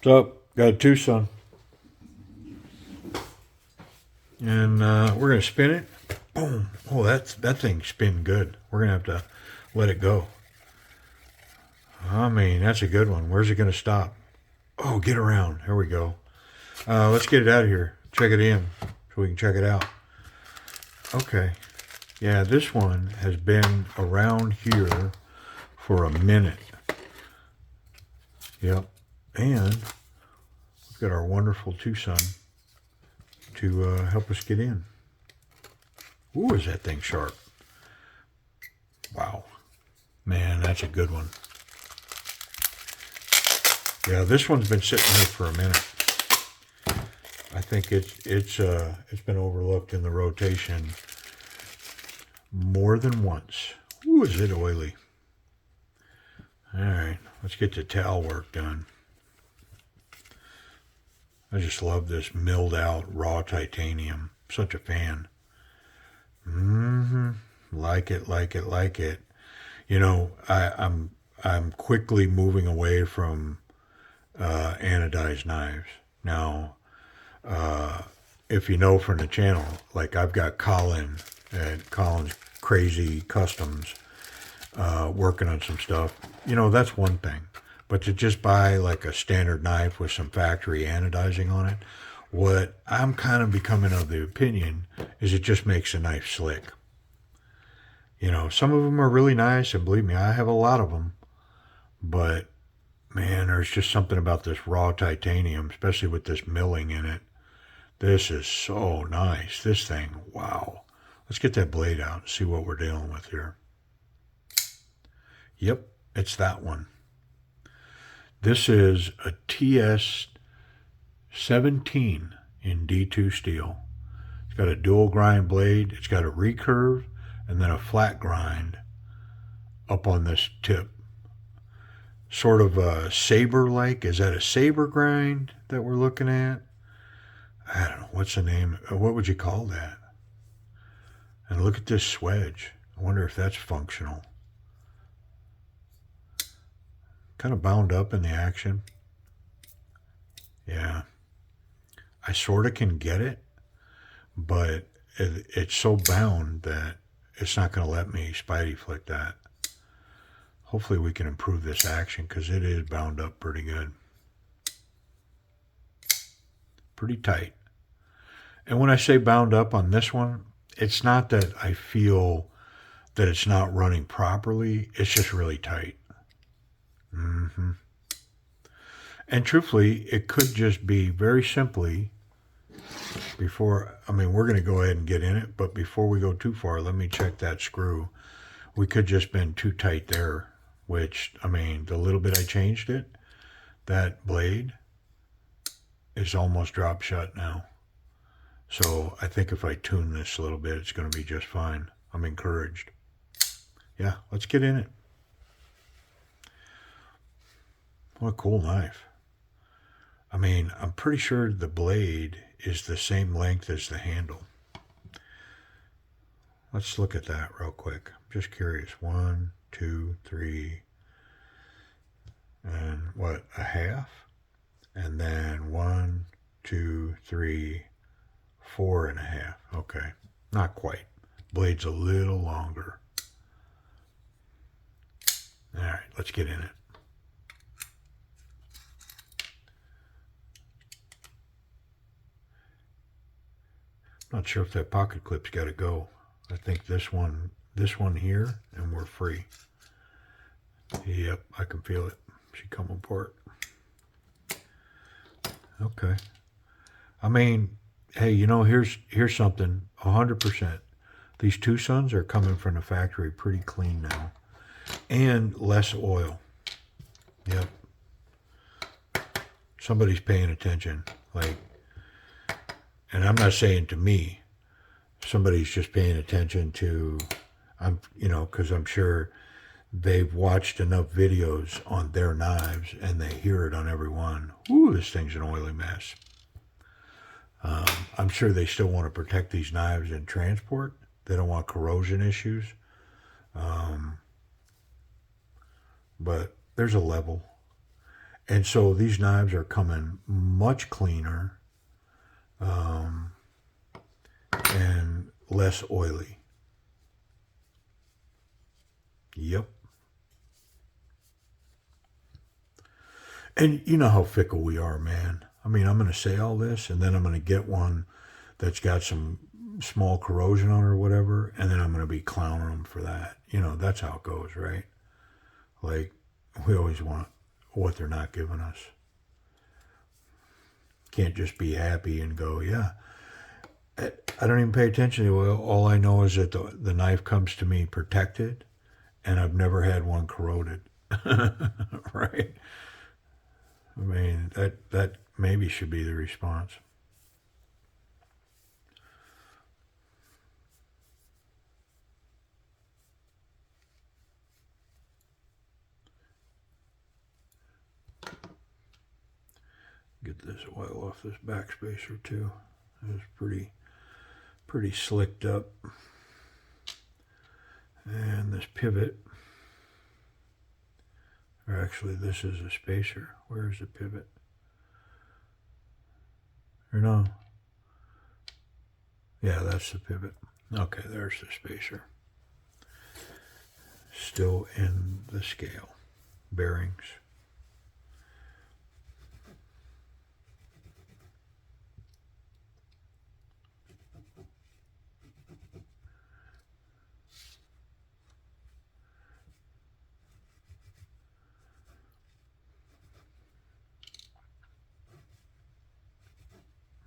So, got a TWOSUN. And we're going to spin it. Boom. Oh, that thing's spinning good. We're going to have to let it go. I mean, that's a good one. Where's it going to stop? Oh, get around. Here we go. Let's get it out of here. Check it in so we can check it out. Okay. Yeah, this one has been around here for a minute. Yep. And we've got our wonderful TWOSUN to help us get in. Ooh, is that thing sharp. Wow. Man, that's a good one. Yeah, this one's been sitting here for a minute. I think it's been overlooked in the rotation more than once. Ooh, is it oily. All right, let's get the towel work done. I just love this milled out raw titanium. Such a fan. Like it, like it, like it. You know, I'm quickly moving away from anodized knives. Now, if you know from the channel, like I've got Colin at Colin's Crazy Customs working on some stuff. You know, that's one thing. But to just buy like a standard knife with some factory anodizing on it, what I'm kind of becoming of the opinion is it just makes the knife slick. You know, some of them are really nice, and believe me, I have a lot of them. But man, there's just something about this raw titanium, especially with this milling in it. This is so nice. This thing, wow. Let's get that blade out and see what we're dealing with here. Yep, it's that one. This is a TS17 in D2 steel. It's got a dual grind blade. It's got a recurve and then a flat grind up on this tip. Sort of a saber-like. Is that a saber grind that we're looking at? I don't know. What's the name? What would you call that? And look at this swedge. I wonder if that's functional. Kind of bound up in the action. Yeah. I sort of can get it, but it's so bound that it's not going to let me spidey flick that. Hopefully we can improve this action because it is bound up pretty good. Pretty tight. And when I say bound up on this one, it's not that I feel that it's not running properly. It's just really tight. And truthfully, it could just be very simply we're going to go ahead and get in it, but before we go too far, let me check that screw. We could just been too tight there, which, the little bit I changed it, that blade is almost drop shut now. So I think if I tune this a little bit, it's going to be just fine. I'm encouraged. Yeah, let's get in it. What a cool knife. I'm pretty sure the blade is the same length as the handle. Let's look at that real quick. I'm just curious. 1, 2, 3, and what, a half? And then 1, 2, 3, 4.5. Okay, not quite. Blade's a little longer. All right, let's get in it. Not sure if that pocket clip's got to go. I think this one here, and we're free. Yep, I can feel it. She come apart. Okay. Hey, here's something. 100%. These TWOSUNs are coming from the factory pretty clean now, and less oil. Yep. Somebody's paying attention. And I'm not saying to me, somebody's just paying attention to, because I'm sure they've watched enough videos on their knives and they hear it on every one. Ooh, this thing's an oily mess. I'm sure they still want to protect these knives in transport. They don't want corrosion issues. But there's a level. And so these knives are coming much cleaner and less oily. Yep. And you know how fickle we are, man. I mean, I'm going to say all this, and then I'm going to get one that's got some small corrosion on it or whatever, and then I'm going to be clowning them for that. You know, that's how it goes, right? Like, we always want what they're not giving us. Can't just be happy and go, yeah. I don't even pay attention to it. All I know is that the knife comes to me protected, and I've never had one corroded. Right? I mean, that maybe should be the response. Get this oil off this backspacer too. It's pretty slicked up. And this pivot, or actually this is a spacer. Where is the pivot? Or no? Yeah, that's the pivot. Okay, there's the spacer. Still in the scale. Bearings.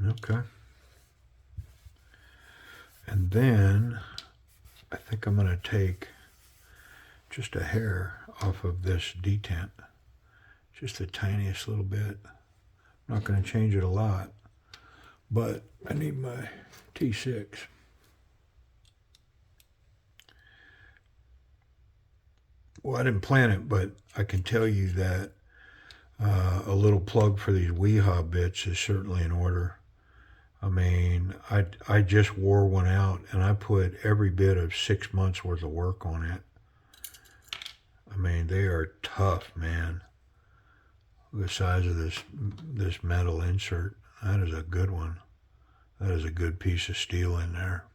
Okay. And then I think I'm going to take just a hair off of this detent. Just the tiniest little bit. I'm not going to change it a lot. But I need my T6. Well, I didn't plan it, but I can tell you that a little plug for these Weehaw bits is certainly in order. I mean, I just wore one out, and I put every bit of 6 months worth of work on it. I mean, they are tough, man. The size of this metal insert, that is a good one. That is a good piece of steel in there.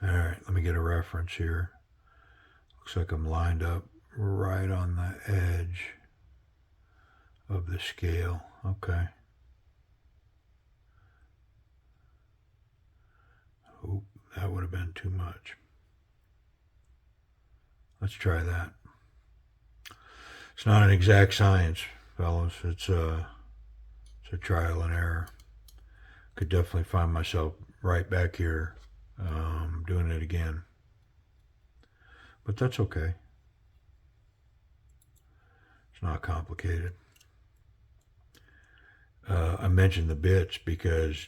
All right, let me get a reference here. Looks like I'm lined up right on the edge of the scale. Okay. Oh, that would have been too much. Let's try that. It's not an exact science, fellas. It's a trial and error. Could definitely find myself right back here doing it again. But that's okay. It's not complicated. I mentioned the bits because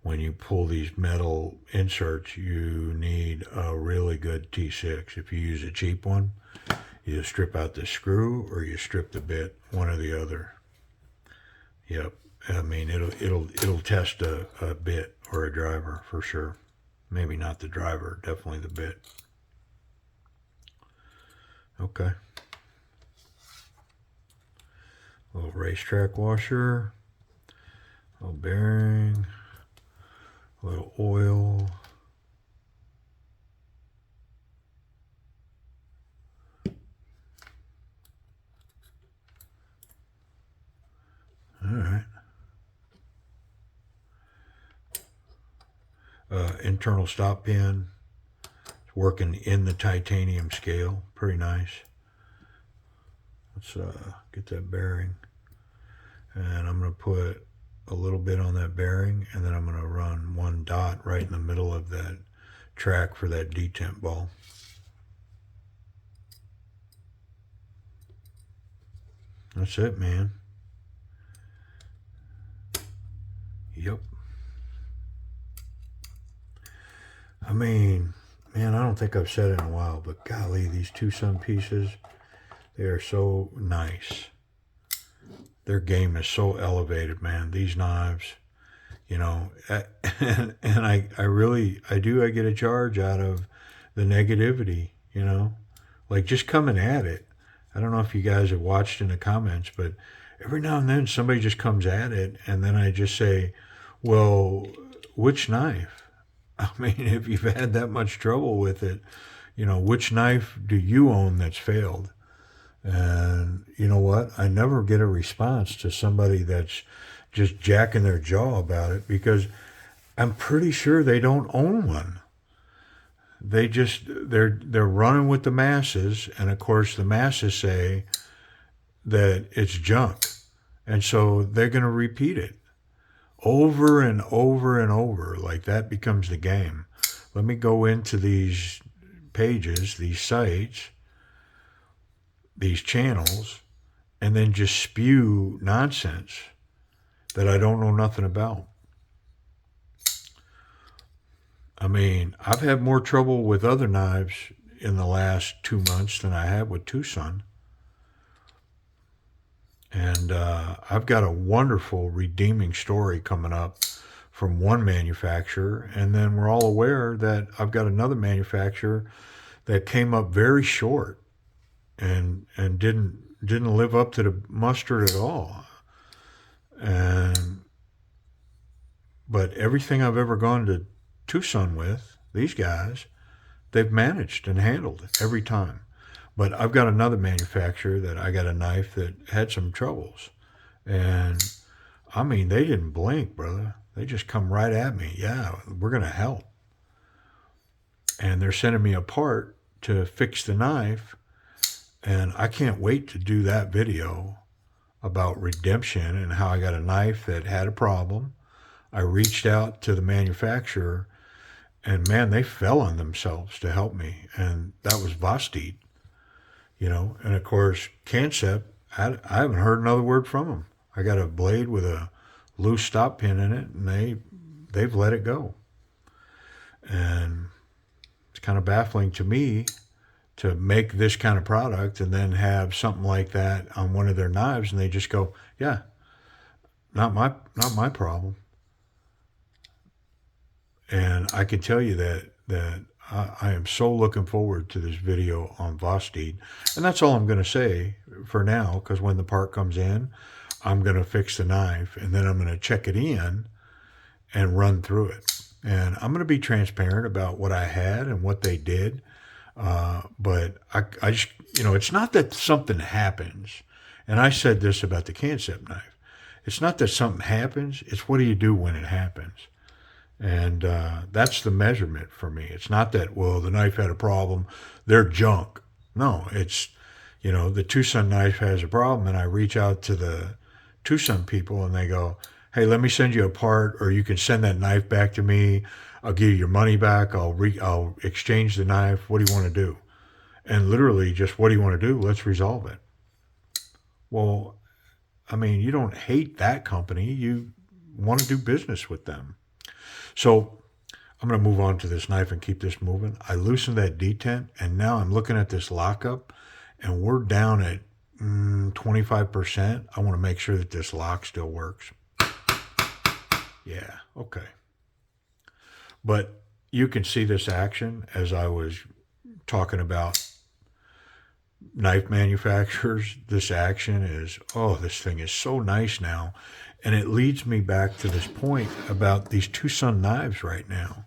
when you pull these metal inserts, you need a really good T6. If you use a cheap one, you strip out the screw or you strip the bit, one or the other. Yep. I mean, it'll test a bit or a driver for sure. Maybe not the driver, definitely the bit. Okay. A little racetrack washer, a little bearing, a little oil. All right. Internal stop pin. It's working in the titanium scale. Pretty nice. Let's get that bearing. And I'm going to put a little bit on that bearing, and then I'm going to run one dot right in the middle of that track for that detent ball. That's it, man. Yep. I mean, man, I don't think I've said it in a while, but golly, these TWOSUN pieces, they are so nice. Their game is so elevated, man. These knives, you know, and I get a charge out of the negativity, like just coming at it. I don't know if you guys have watched in the comments, but every now and then somebody just comes at it, and then I just say, well, which knife? I mean, if you've had that much trouble with it, which knife do you own that's failed? And you know what? I never get a response to somebody that's just jacking their jaw about it, because I'm pretty sure they don't own one. They're running with the masses, and of course the masses say that it's junk, and so they're going to repeat it over and over and over. Like that becomes the game. Let me go into these pages, these sites, these channels, and then just spew nonsense that I don't know nothing about. I mean, I've had more trouble with other knives in the last 2 months than I have with TWOSUN. And I've got a wonderful redeeming story coming up from one manufacturer. And then we're all aware that I've got another manufacturer that came up very short and didn't live up to the mustard at all. But everything I've ever gone to TWOSUN with, these guys, they've managed and handled it every time. But I've got another manufacturer that I got a knife that had some troubles. And I mean, they didn't blink, brother. They just come right at me. Yeah, we're going to help. And they're sending me a part to fix the knife. And I can't wait to do that video about redemption and how I got a knife that had a problem. I reached out to the manufacturer, and man, they fell on themselves to help me. And that was Vostit, And of course, Cancept, I haven't heard another word from them. I got a blade with a loose stop pin in it, and they've let it go. And it's kind of baffling to me to make this kind of product and then have something like that on one of their knives, and they just go, yeah, not my problem. And I can tell you that I am so looking forward to this video on Vostit. And that's all I'm going to say for now, because when the part comes in, I'm going to fix the knife, and then I'm going to check it in and run through it. And I'm going to be transparent about what I had and what they did. But I just, it's not that something happens. And I said this about the Cancept knife. It's not that something happens. It's what do you do when it happens? And that's the measurement for me. It's not that, well, the knife had a problem, they're junk. No, it's, the TWOSUN knife has a problem, and I reach out to the TWOSUN people, and they go, hey, let me send you a part, or you can send that knife back to me. I'll give you your money back. I'll exchange the knife. What do you want to do? And literally just, what do you want to do? Let's resolve it. Well, I mean, you don't hate that company. You want to do business with them. So I'm going to move on to this knife and keep this moving. I loosened that detent, and now I'm looking at this lockup, and we're down at 25%. I want to make sure that this lock still works. Yeah, okay. But you can see this action as I was talking about knife manufacturers. This action is, this thing is so nice now. And it leads me back to this point about these TWOSUN knives right now.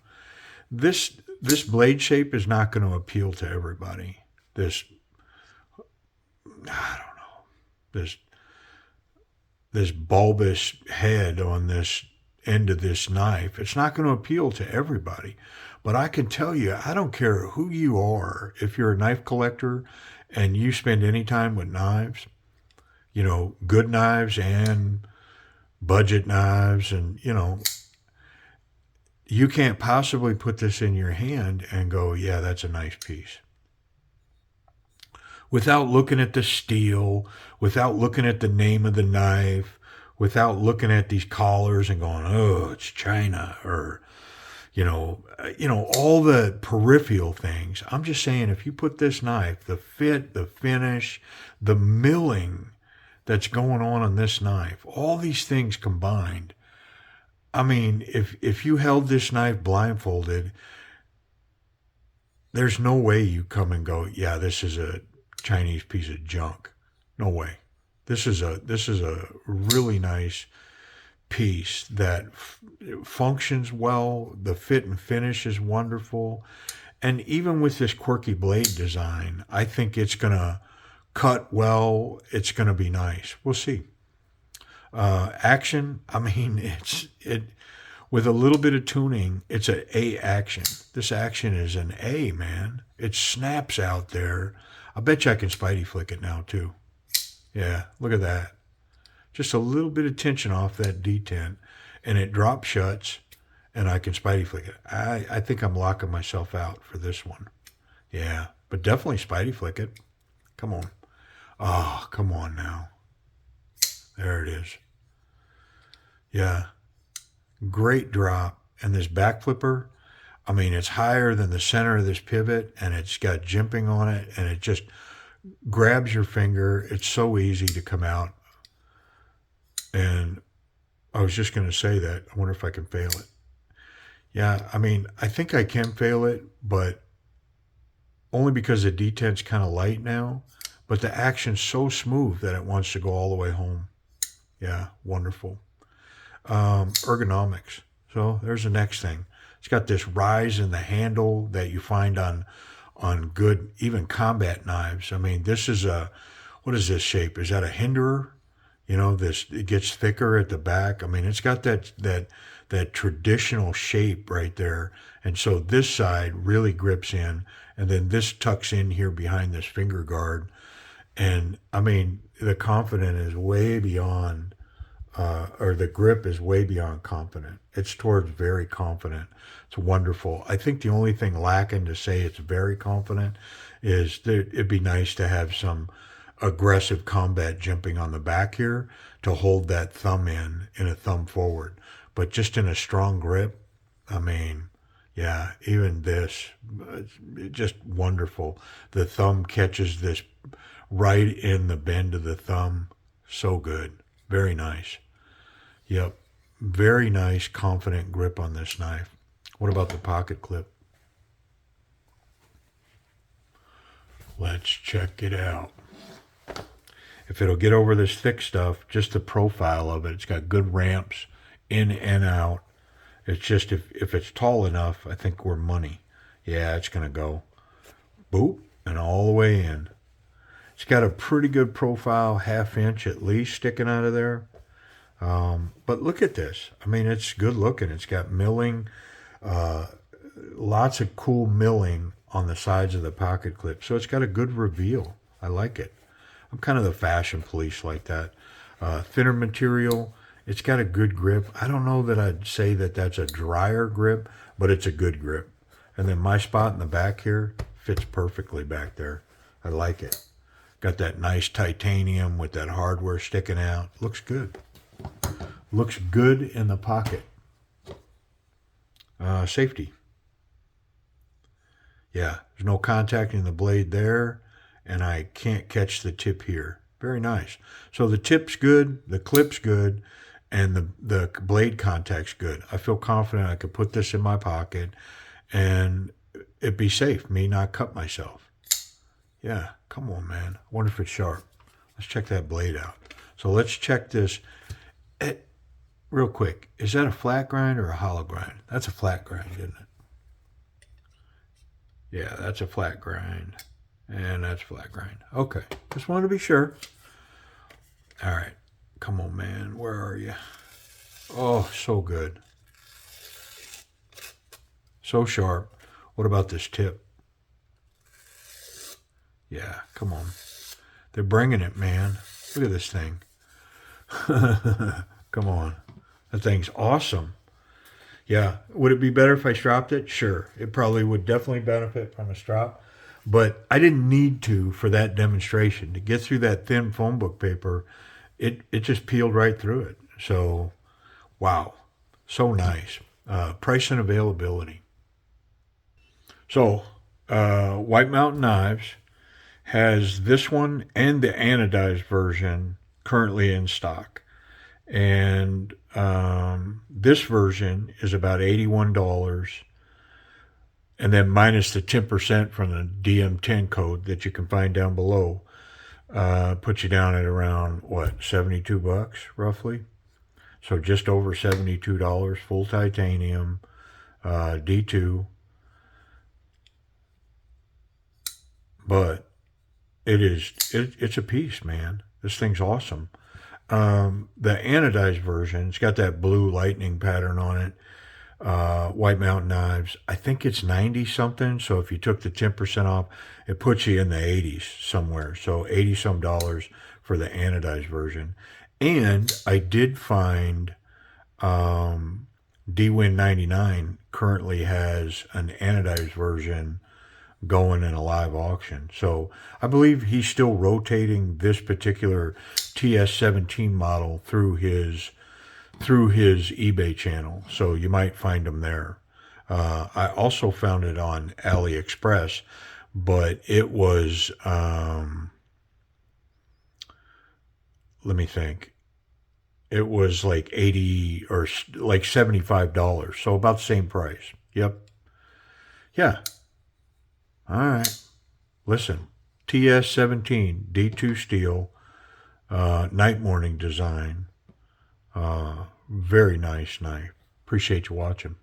This blade shape is not going to appeal to everybody. This bulbous head on this end of this knife, it's not going to appeal to everybody. But I can tell you, I don't care who you are. If you're a knife collector and you spend any time with knives, good knives and budget knives, and you can't possibly put this in your hand and go, yeah, that's a nice piece, without looking at the steel, without looking at the name of the knife, without looking at these collars and going, oh, it's China, or all the peripheral things. I'm just saying, if you put this knife, the fit, the finish, the milling that's going on this knife, all these things combined. I mean, if you held this knife blindfolded, there's no way you come and go, yeah, this is a Chinese piece of junk. No way. This is a really nice piece that functions well. The fit and finish is wonderful. And even with this quirky blade design, I think it's going to cut well. It's going to be nice. We'll see. Action, I mean, it with a little bit of tuning, it's an A action. This action is an A, man. It snaps out there. I bet you I can Spidey flick it now, too. Yeah, look at that. Just a little bit of tension off that detent, and it drop shuts, and I can Spidey flick it. I think I'm locking myself out for this one. Yeah, but definitely Spidey flick it. Come on. Oh, come on now. There it is. Yeah, great drop. And this back flipper, I mean, it's higher than the center of this pivot, and it's got jimping on it, and it just grabs your finger. It's so easy to come out. And I was just going to say that. I wonder if I can fail it. Yeah, I mean, I think I can fail it, but only because the detent's kind of light now. But the action's so smooth that it wants to go all the way home. Yeah, wonderful. Ergonomics. So there's the next thing. It's got this rise in the handle that you find on good, even combat knives. I mean, this is what is this shape? Is that a hinderer? You know, it gets thicker at the back. I mean, it's got that traditional shape right there. And so this side really grips in, and then this tucks in here behind this finger guard. And I mean, the confident is way beyond, or the grip is way beyond confident. It's towards very confident. It's wonderful. I think the only thing lacking to say it's very confident is that it'd be nice to have some aggressive combat jumping on the back here to hold that thumb in a thumb forward. But just in a strong grip, I mean, yeah, even this, it's just wonderful. The thumb catches this right in the bend of the thumb. So good. Very nice. Yep. Very nice, confident grip on this knife. What about the pocket clip? Let's check it out. If it'll get over this thick stuff, just the profile of it, it's got good ramps in and out. It's just if it's tall enough, I think we're money. Yeah, it's going to go boop and all the way in. It's got a pretty good profile, 1/2 inch at least sticking out of there. But look at this. I mean, it's good looking. It's got milling, lots of cool milling on the sides of the pocket clip. So it's got a good reveal. I like it. I'm kind of the fashion police like that. Thinner material. It's got a good grip. I don't know that I'd say that that's a drier grip, but it's a good grip. And then my spot in the back here fits perfectly back there. I like it. Got that nice titanium with that hardware sticking out. Looks good. Looks good in the pocket. Safety. Yeah, there's no contacting the blade there, and I can't catch the tip here. Very nice. So the tip's good, the clip's good, and the blade contact's good. I feel confident I could put this in my pocket, and it'd be safe, me not cut myself. Yeah, come on, man. I wonder if it's sharp. Let's check that blade out. So let's check this. Real quick, is that a flat grind or a hollow grind? That's a flat grind, isn't it? Yeah, that's a flat grind. And that's flat grind. Okay, just wanted to be sure. All right, come on, man. Where are you? Oh, so good. So sharp. What about this tip? Yeah, come on. They're bringing it, man. Look at this thing. Come on. That thing's awesome. Yeah. Would it be better if I stropped it? Sure. It probably would definitely benefit from a strop. But I didn't need to for that demonstration. To get through that thin phone book paper, it just peeled right through it. So, wow. So nice. Price and availability. So, White Mountain Knives has this one and the anodized version currently in stock. And this version is about $81. and then minus the 10% from the DM10 code that you can find down below, puts you down at around, what, $72 roughly? So just over $72, full titanium, D2. But it's a piece, man. This thing's awesome. The anodized version, it's got that blue lightning pattern on it. White Mountain knives, I think it's 90 something. So if you took the 10% off, it puts you in the 80s somewhere. So 80 some dollars for the anodized version. And I did find DWin 99 currently has an anodized version going in a live auction. So I believe he's still rotating this particular TS17 model through his eBay channel. So you might find them there. I also found it on AliExpress, but it was, let me think. It was like 80 or like $75. So about the same price. Yep. Yeah. All right. Listen, TS17 D2 steel, night morning design. Very nice knife. Appreciate you watching.